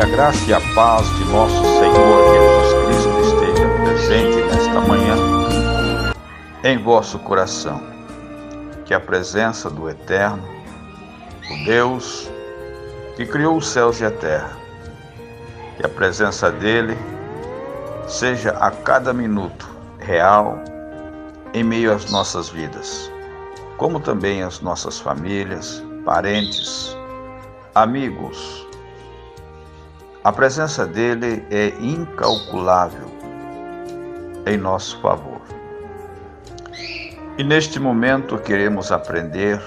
a graça e a paz de nosso Senhor Jesus Cristo esteja presente nesta manhã em vosso coração. Que a presença do Eterno, o Deus que criou os céus e a terra, que a presença dele seja a cada minuto real em meio às nossas vidas, como também às nossas famílias, parentes, amigos. A presença dele é incalculável em nosso favor. E neste momento queremos aprender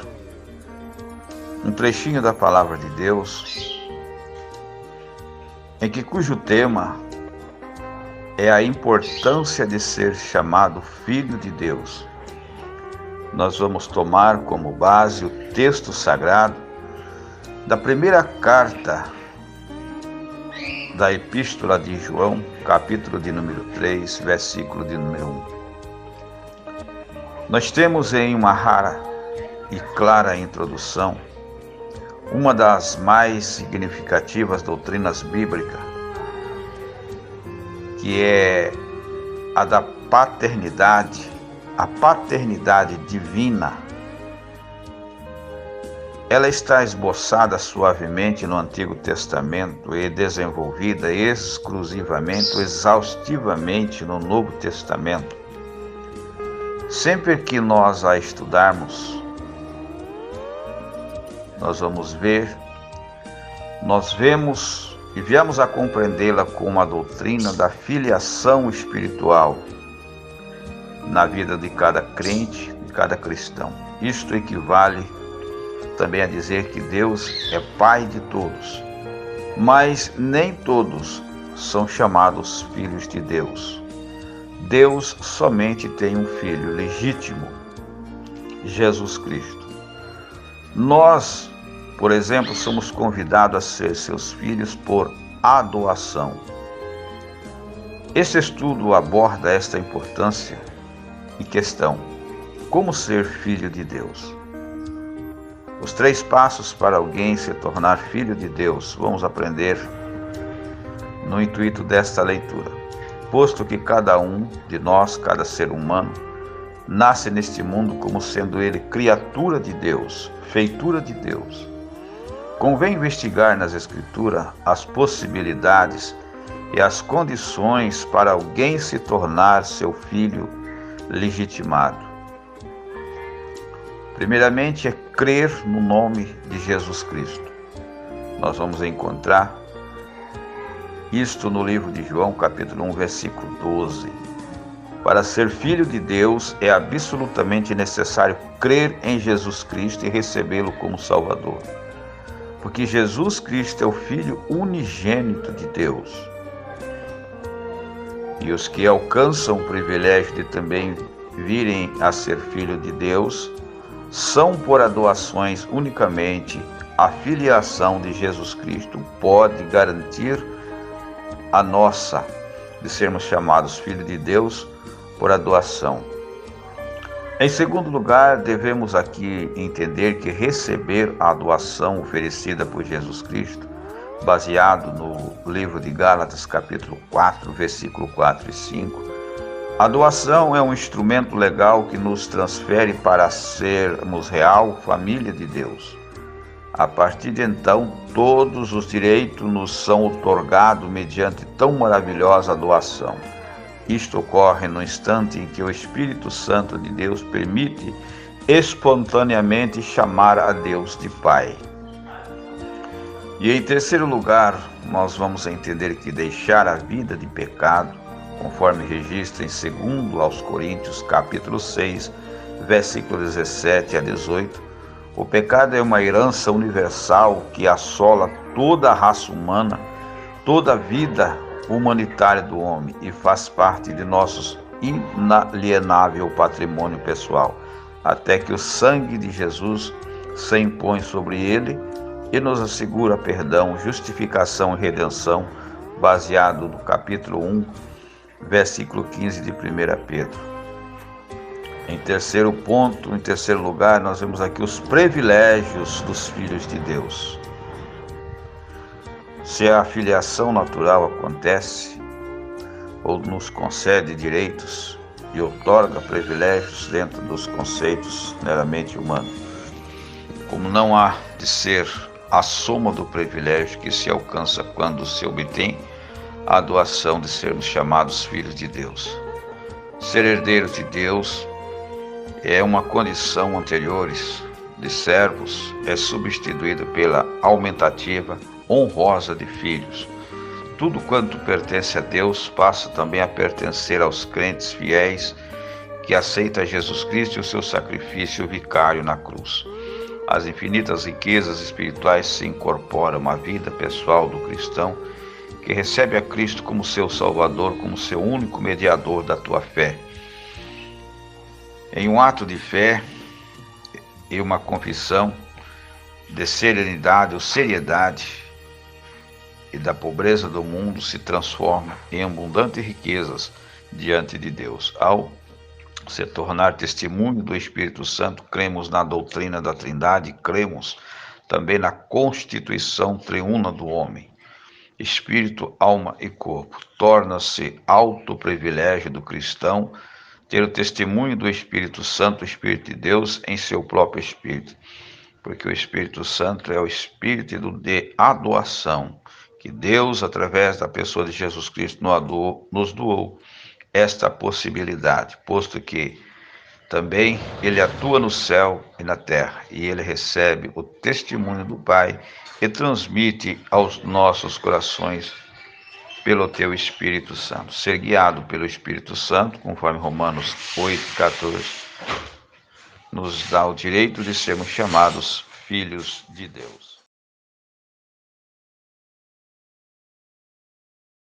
um trechinho da Palavra de Deus, cujo tema é a importância de ser chamado Filho de Deus. Nós vamos tomar como base o texto sagrado da primeira carta da Epístola de João, capítulo de número 3, versículo de número 1. Nós temos em uma rara e clara introdução uma das mais significativas doutrinas bíblicas, que é a da paternidade, a paternidade divina. Ela está esboçada suavemente no Antigo Testamento e desenvolvida exclusivamente, exaustivamente no Novo Testamento. Sempre que nós a estudarmos, nós vamos ver, nós vemos e viemos a compreendê-la como a doutrina da filiação espiritual na vida de cada crente, de cada cristão. Isto equivale também a dizer que Deus é Pai de todos, mas nem todos são chamados filhos de Deus. Deus somente tem um Filho legítimo, Jesus Cristo. Nós, por exemplo, somos convidados a ser seus filhos por adoção. Este estudo aborda esta importância e questão: como ser filho de Deus? Os 3 passos para alguém se tornar filho de Deus, vamos aprender no intuito desta leitura. Posto que cada um de nós, cada ser humano, nasce neste mundo como sendo ele criatura de Deus, feitura de Deus. Convém investigar nas Escrituras as possibilidades e as condições para alguém se tornar seu filho legitimado. Primeiramente é crer no nome de Jesus Cristo. Nós vamos encontrar isto no livro de João, capítulo 1, versículo 12. Para ser filho de Deus é absolutamente necessário crer em Jesus Cristo e recebê-lo como Salvador. Porque Jesus Cristo é o Filho unigênito de Deus. E os que alcançam o privilégio de também virem a ser filho de Deus são, por adoções unicamente, a filiação de Jesus Cristo pode garantir a nossa de sermos chamados filhos de Deus por adoção. Em segundo lugar, devemos aqui entender que receber a doação oferecida por Jesus Cristo, baseado no livro de Gálatas, capítulo 4, versículo 4 e 5, a doação é um instrumento legal que nos transfere para sermos real família de Deus. A partir de então, todos os direitos nos são outorgados mediante tão maravilhosa doação. Isto ocorre no instante em que o Espírito Santo de Deus permite espontaneamente chamar a Deus de Pai. E em terceiro lugar, nós vamos entender que deixar a vida de pecado, conforme registra em 2 aos Coríntios, capítulo 6, versículo 17 a 18, o pecado é uma herança universal que assola toda a raça humana, toda a vida humanitária do homem e faz parte de nosso inalienável patrimônio pessoal, até que o sangue de Jesus se impõe sobre ele e nos assegura perdão, justificação e redenção, baseado no capítulo 1, versículo 15 de 1 Pedro. Em terceiro lugar, nós vemos aqui os privilégios dos filhos de Deus. Se a filiação natural acontece, ou nos concede direitos e outorga privilégios dentro dos conceitos meramente humanos, como não há de ser a soma do privilégio que se alcança quando se obtém a doação de sermos chamados filhos de Deus. Ser herdeiro de Deus é uma condição anterior de servos, é substituído pela aumentativa honrosa de filhos. Tudo quanto pertence a Deus passa também a pertencer aos crentes fiéis que aceitam Jesus Cristo e o seu sacrifício vicário na cruz. As infinitas riquezas espirituais se incorporam à vida pessoal do cristão que recebe a Cristo como seu Salvador, como seu único mediador da tua fé. Em um ato de fé e uma confissão de serenidade ou seriedade e da pobreza do mundo se transforma em abundantes riquezas diante de Deus. Ao se tornar testemunho do Espírito Santo, cremos na doutrina da Trindade, cremos também na constituição triuna do homem. Espírito, alma e corpo. Torna-se alto privilégio do cristão ter o testemunho do Espírito Santo, o Espírito de Deus, em seu próprio Espírito. Porque o Espírito Santo é o Espírito de adoação, que Deus, através da pessoa de Jesus Cristo, nos doou esta possibilidade, posto que também Ele atua no céu e na terra, e Ele recebe o testemunho do Pai e transmite aos nossos corações pelo Teu Espírito Santo. Ser guiado pelo Espírito Santo, conforme Romanos 8,14, nos dá o direito de sermos chamados filhos de Deus.